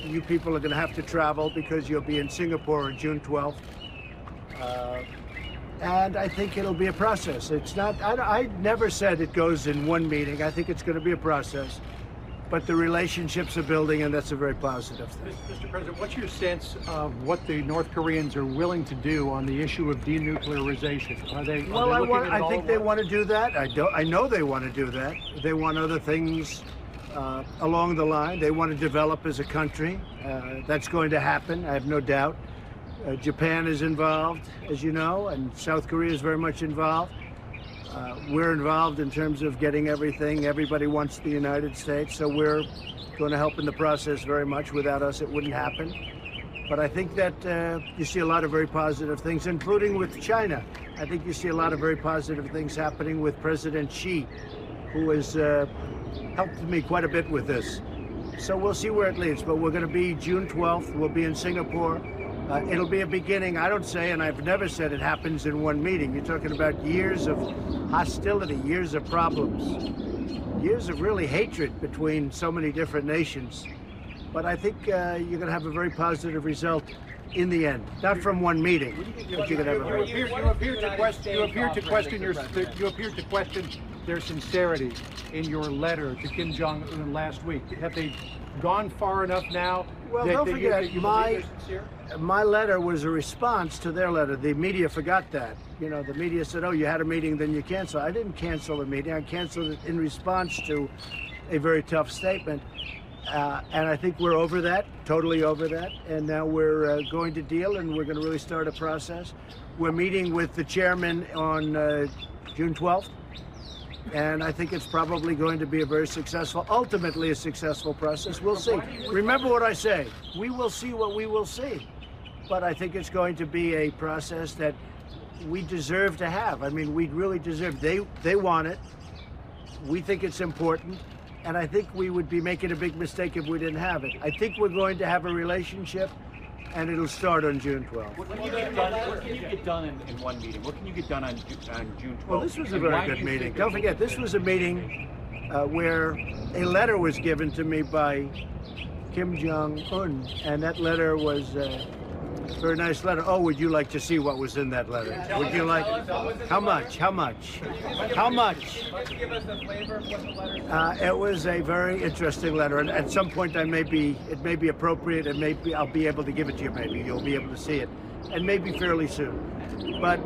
you people are going to have to travel because you'll be in Singapore on June 12th. And I think it'll be a process. It's not, I never said it goes in one meeting. I think it's going to be a process. But the relationships are building, and that's a very positive thing. Mr. President, what's your sense of what the North Koreans are willing to do on the issue of denuclearization? Are they? Well, I think they want to do that. I know they want to do that. They want other things along the line. They want to develop as a country. That's going to happen. I have no doubt. Japan is involved, as you know, and South Korea is very much involved. We're involved in terms of getting everything. Everybody wants the United States, so we're going to help in the process very much. Without us, it wouldn't happen. But I think that you see a lot of very positive things, including with China. I think you see a lot of very positive things happening with President Xi, who has helped me quite a bit with this. So we'll see where it leads, but we're going to be June 12th. We'll be in Singapore. It'll be a beginning. I don't say, and I've never said it happens in one meeting. You're talking about years of hostility, years of problems, years of really hatred between so many different nations. But I think you're going to have a very positive result in the end. Not from one meeting, but you're going to have a very... You appear to question their sincerity in your letter to Kim Jong Un last week. Have they gone far enough now? Well, don't forget, my letter was a response to their letter. The media forgot that. You know, the media said, oh, you had a meeting, then you cancel. I didn't cancel the meeting. I canceled it in response to a very tough statement. And I think we're over that, totally over that. And now we're going to deal, and we're going to really start a process. We're meeting with the chairman on June 12th. And I think it's probably going to be a very successful, ultimately a successful process. We'll see. Remember what I say. We will see what we will see. But I think it's going to be a process that we deserve to have. I mean, we really deserve. They want it. We think it's important. And I think we would be making a big mistake if we didn't have it. I think we're going to have a relationship, and it'll start on June 12th. What can you get done in one meeting? What can you get done on June 12th? Well, this was a very good meeting. Don't forget, this was a meeting where a letter was given to me by Kim Jong Un, and that letter was a very nice letter. Oh, would you like to see what was in that letter? Would you like? How much? How much? How much? Why don't you give us a flavor of what the letter says? It was a very interesting letter, and at some point it may be appropriate, and maybe I'll be able to give it to you. Maybe you'll be able to see it, and maybe fairly soon. But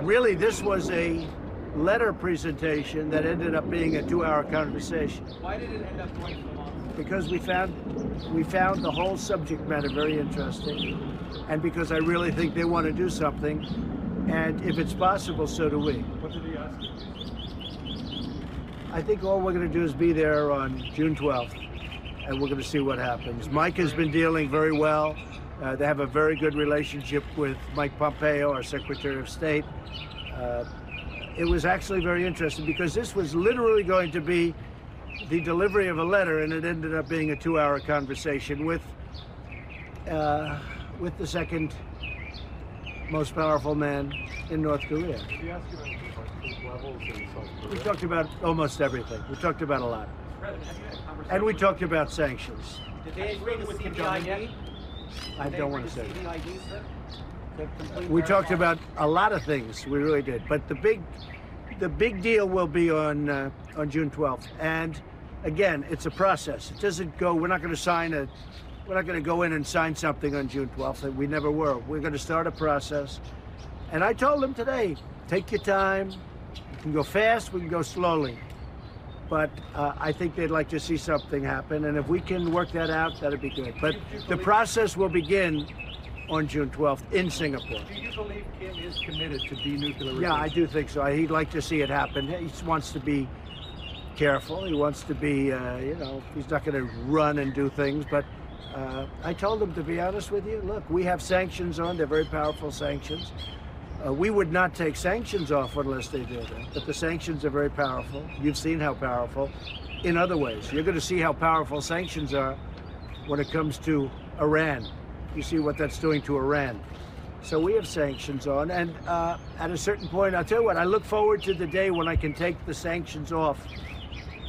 really, this was a letter presentation that ended up being a 2-hour conversation. Why did it end up going so long? Because we found the whole subject matter very interesting, and because I really think they want to do something, and if it's possible, so do we. What did he ask you? I think all we're going to do is be there on June 12th, and we're going to see what happens. Mike has been dealing very well. They have a very good relationship with Mike Pompeo, our Secretary of State. It was actually very interesting because this was literally going to be the delivery of a letter, and it ended up being a 2-hour conversation with the second most powerful man in North Korea. Did he ask you about the levels in South Korea? We talked about almost everything. We talked about a lot. President, have you had a conversation? And we talked about sanctions. Did they agree to see the ID? I don't want to say Did they that. agree to see the ID, sir? We talked about a lot of things. We really did. But the big deal will be on June 12th. And again, it's a process. It doesn't go. We're not going to go in and sign something on June 12th. We never were. We're going to start a process. And I told them today, take your time. You can go fast. We can go slowly. But I think they'd like to see something happen. And if we can work that out, that'd be good. But the process will begin on June 12th in Singapore. Do you believe Kim is committed to denuclearization? Yeah, I do think so. He'd like to see it happen. He wants to be careful. He wants to be, he's not going to run and do things. But I told him, to be honest with you, look, we have sanctions on. They're very powerful sanctions. We would not take sanctions off unless they do that. But the sanctions are very powerful. You've seen how powerful in other ways. You're going to see how powerful sanctions are when it comes to Iran. You see what that's doing to Iran. So we have sanctions on, and at a certain point, I'll tell you what, I look forward to the day when I can take the sanctions off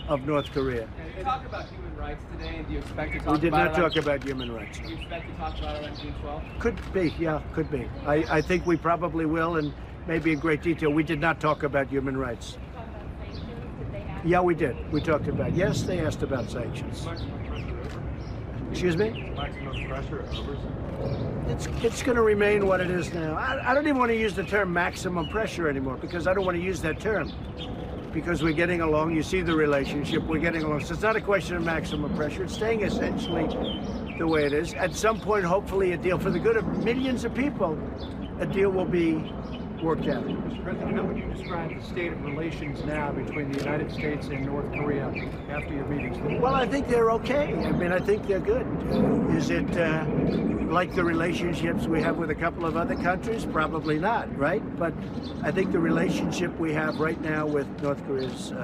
of North Korea. And talk about human rights. rights today, and do you expect to talk We did about not it on- talk about human rights. Do you expect to talk about it on June 12th? Could be, yeah, could be. I think we probably will, and maybe in great detail. We did not talk about human rights. Yeah, we did. We talked about, yes, they asked about sanctions. Excuse me? Maximum pressure over. It's going to remain what it is now. I don't even want to use the term maximum pressure anymore because I don't want to use that term. Because we're getting along, you see the relationship, we're getting along. So it's not a question of maximum pressure. It's staying essentially the way it is. At some point, hopefully a deal for the good of millions of people, a deal will be worked out. Mr. President, how would you describe the state of relations now between the United States and North Korea after your meetings? Well, I think they're okay. I mean, I think they're good. Is it like the relationships we have with a couple of other countries? Probably not, right? But I think the relationship we have right now with North Korea is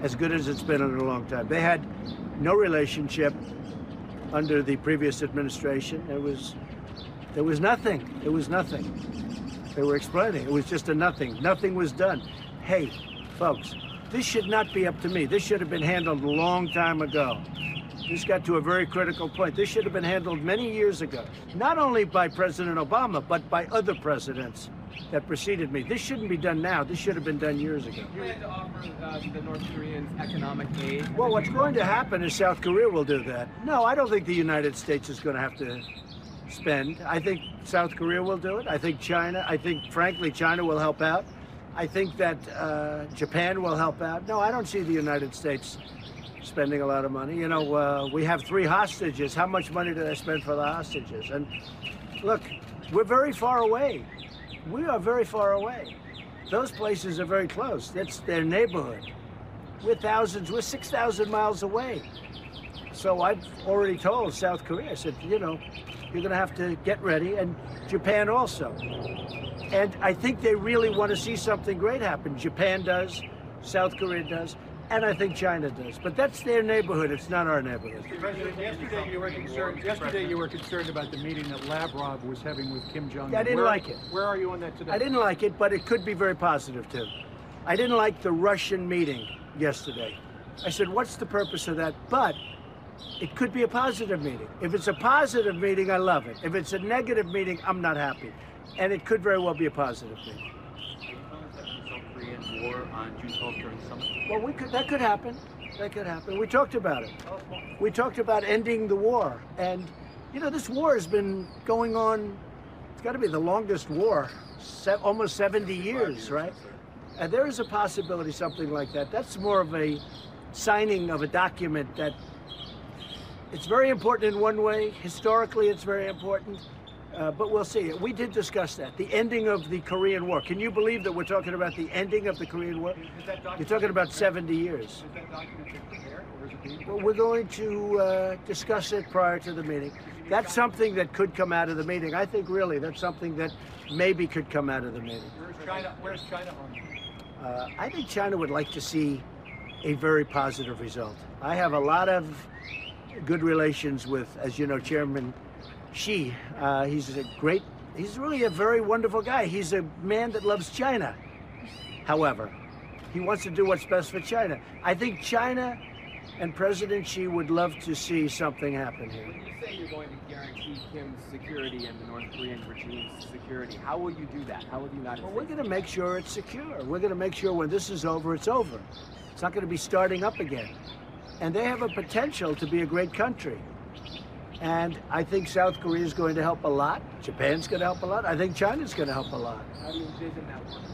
as good as it's been in a long time. They had no relationship under the previous administration. There was nothing. It was nothing. They were explaining. It was just a nothing. Nothing was done. Hey, folks, this should not be up to me. This should have been handled a long time ago. This got to a very critical point. This should have been handled many years ago, not only by President Obama, but by other presidents that preceded me. This shouldn't be done now. This should have been done years ago. You plan to offer the North Koreans economic aid? Well, what's going to happen is South Korea will do that. No, I don't think the United States is going to have to spend. I think South Korea will do it. I think China, frankly, China will help out. I think that Japan will help out. No, I don't see the United States spending a lot of money. You know, we have 3 hostages. How much money did I spend for the hostages? And look, we're very far away. We are very far away. Those places are very close. That's their neighborhood. We're 6,000 miles away. So I've already told South Korea, I said, you know, you're going to have to get ready, and Japan also. And I think they really want to see something great happen. Japan does, South Korea does, and I think China does. But that's their neighborhood. It's not our neighborhood. President, yesterday you were concerned about the meeting that Lavrov was having with Kim Jong Un. I didn't like it. Where are you on that today? I didn't like it, but it could be very positive too. I didn't like the Russian meeting yesterday. I said, what's the purpose of that? But it could be a positive meeting. If it's a positive meeting, I love it. If it's a negative meeting, I'm not happy. And it could very well be a positive meeting. South Korean war on June 12th during the summit? Well, that could happen. That could happen. We talked about it. We talked about ending the war. And, you know, this war has been going on, it's got to be the longest war, almost 70 years, right? And there is a possibility something like that. That's more of a signing of a document that it's very important in one way. Historically, it's very important. But we'll see. We did discuss that, the ending of the Korean War. Can you believe that we're talking about the ending of the Korean War? You're talking about 70 years. Is that document prepared, or is it being Well, we're going to discuss it prior to the meeting. That's something that could come out of the meeting. I think really that's something that maybe could come out of the meeting. Where's China on that? I think China would like to see a very positive result. I have a lot of good relations with, as you know, Chairman Xi. He's really a very wonderful guy. He's a man that loves China. However, he wants to do what's best for China. I think China and President Xi would love to see something happen here. When you say you're going to guarantee Kim's security and the North Korean regime's security, how will you do that? How will the United Well, States? we're going to make sure it's secure. We're going to make sure when this is over, it's over. It's not going to be starting up again. And they have a potential to be a great country. And I think South Korea is going to help a lot. Japan's going to help a lot. I think China's going to help a lot. How do you envision that working?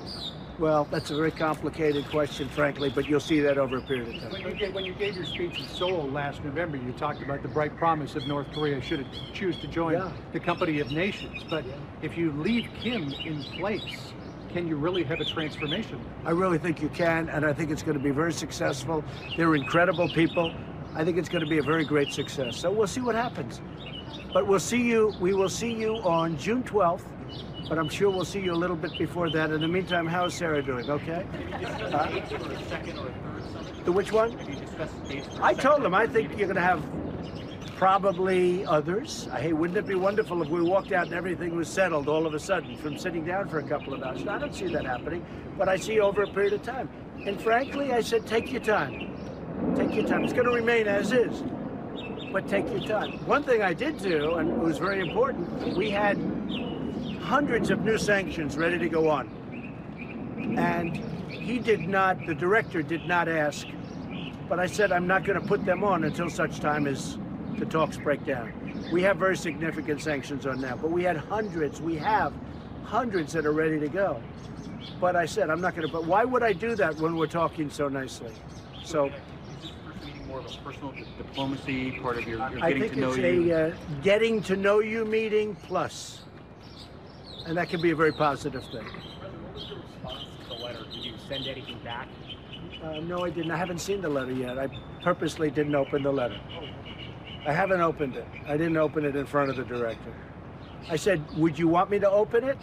Well, that's a very complicated question, frankly, but you'll see that over a period of time. When you gave your speech in Seoul last November, you talked about the bright promise of North Korea should it choose to join the company of nations. But if you leave Kim in place, can you really have a transformation? I really think you can, and I think it's going to be very successful. They're incredible people. I think it's going to be a very great success. So we'll see what happens. But we will see you on June 12th, but I'm sure we'll see you a little bit before that. In the meantime, how's Sarah doing, okay? Have you discussed dates for a second or a third summit? The which one? Have you discussed dates for a I second told them, or I third think meeting? you're going to have probably others. Hey, wouldn't it be wonderful if we walked out and everything was settled all of a sudden from sitting down for a couple of hours? I don't see that happening, but I see over a period of time. And frankly, I said, take your time. Take your time. It's going to remain as is. but take your time. One thing I did do, and it was very important, we had hundreds of new sanctions ready to go on. And he did not, the director did not ask, but I said I'm not going to put them on until such time as the talks break down. We have very significant sanctions on now, but we have hundreds that are ready to go. But I said I'm not going to, but why would I do that when we're talking so nicely? So is this first meeting more of a personal diplomacy, part of your I getting think to know it's you? a getting to know you meeting plus. And that can be a very positive thing. What was your response to the letter? Did you send anything back? No, I didn't. I haven't seen the letter yet. I purposely didn't open the letter. I haven't opened it. I didn't open it in front of the director. I said, would you want me to open it?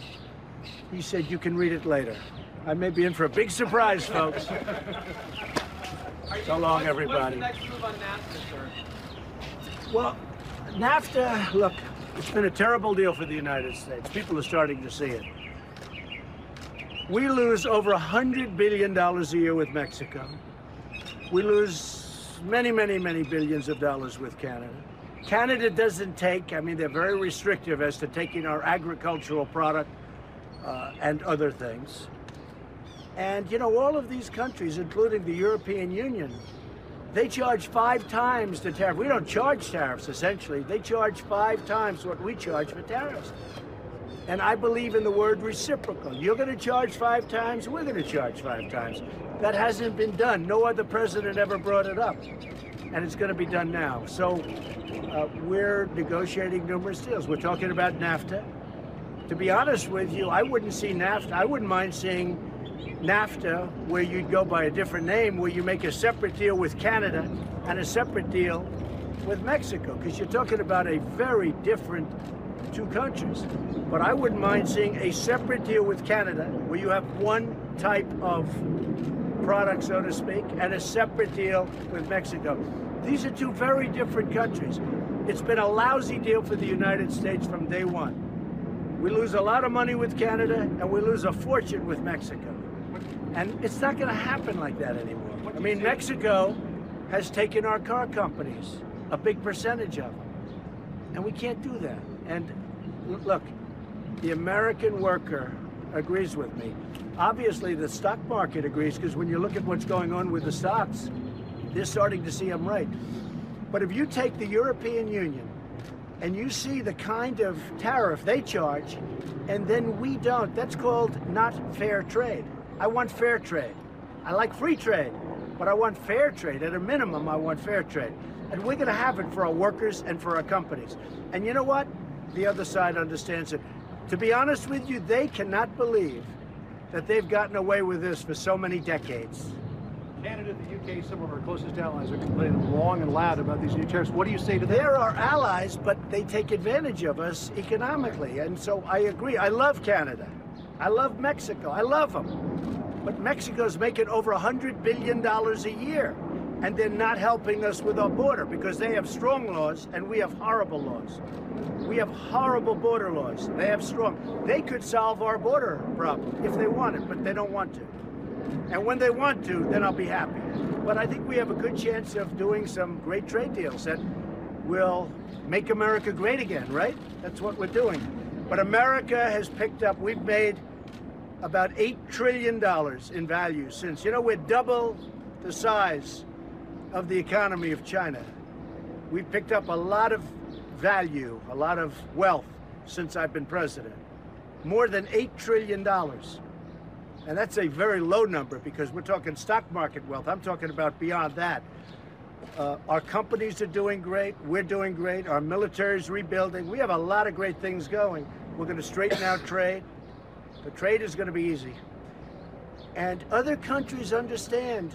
He said, you can read it later. I may be in for a big surprise, folks. So long, everybody. What's the next move on NAFTA, sir? Well, NAFTA, look, it's been a terrible deal for the United States. People are starting to see it. We lose over $100 billion a year with Mexico. We lose many, many, many billions of dollars with Canada. Canada doesn't take, I mean, they're very restrictive as to taking our agricultural product and other things. And, you know, all of these countries, including the European Union, they charge 5 times the tariff. We don't charge tariffs, essentially. They charge 5 times what we charge for tariffs. And I believe in the word reciprocal. You're going to charge 5 times, we're going to charge 5 times. That hasn't been done. No other president ever brought it up. And it's going to be done now. So we're negotiating numerous deals. We're talking about NAFTA. To be honest with you, I wouldn't see NAFTA. I wouldn't mind seeing NAFTA where you'd go by a different name, where you make a separate deal with Canada and a separate deal with Mexico, because you're talking about a very different 2 countries. But I wouldn't mind seeing a separate deal with Canada where you have one type of product, so to speak, and a separate deal with Mexico. These are 2 very different countries. It's been a lousy deal for the United States from day one. We lose a lot of money with Canada and we lose a fortune with Mexico. And it's not going to happen like that anymore. I mean, Mexico has taken our car companies, a big percentage of them. And we can't do that. And look, the American worker agrees with me. Obviously, the stock market agrees, because when you look at what's going on with the stocks, they're starting to see I'm right. But if you take the European Union and you see the kind of tariff they charge, and then we don't, that's called not fair trade. I want fair trade. I like free trade, but I want fair trade. At a minimum, I want fair trade. And we're going to have it for our workers and for our companies. And you know what? The other side understands it. To be honest with you, they cannot believe that they've gotten away with this for so many decades. Canada, the UK, some of our closest allies are complaining long and loud about these new tariffs. What do you say to that? They're our allies, but they take advantage of us economically. And so I agree. I love Canada. I love Mexico. I love them. But Mexico's making over $100 billion a year. And they're not helping us with our border because they have strong laws and we have horrible laws. We have horrible border laws. They have strong. They could solve our border problem if they wanted, but they don't want to. And when they want to, then I'll be happy. But I think we have a good chance of doing some great trade deals that will make America great again, right? That's what we're doing. But America has picked up, we've made about $8 trillion in value since, you know, we're double the size of the economy of China. We've picked up a lot of value, a lot of wealth since I've been president. More than $8 trillion. And that's a very low number because we're talking stock market wealth. I'm talking about beyond that. Our companies are doing great. We're doing great. Our military is rebuilding. We have a lot of great things going. We're going to straighten out trade. The trade is going to be easy. And other countries understand.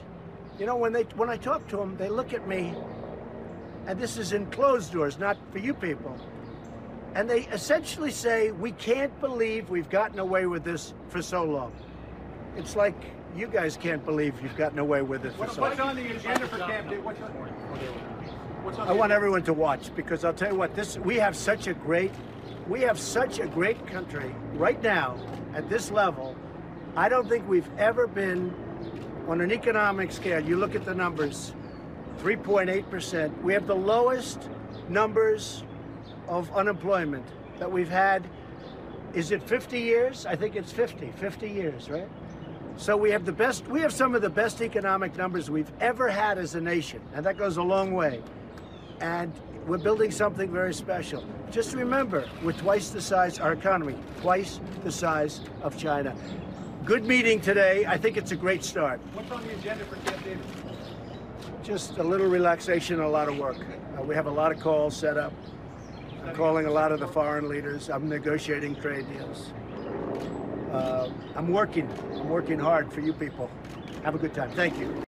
You know, when I talk to them, they look at me, and this is in closed doors, not for you people. And they essentially say, we can't believe we've gotten away with this for so long. It's like you guys can't believe you've gotten away with it for so long. What's on the agenda for Camp David? I want everyone to watch, because I'll tell you what, we have such a great country right now at this level. I don't think we've ever been on an economic scale. You look at the numbers, 3.8%. We have the lowest numbers of unemployment that we've had. Is it 50 years? I think it's 50 years, right? So we have some of the best economic numbers we've ever had as a nation, and that goes a long way. And we're building something very special. Just remember, we're twice the size, our economy, twice the size of China. Good meeting today. I think it's a great start. What's on the agenda for Camp David? Just a little relaxation and a lot of work. We have a lot of calls set up. I'm calling a lot of the foreign leaders. I'm negotiating trade deals. I'm working hard for you people. Have a good time. Thank you.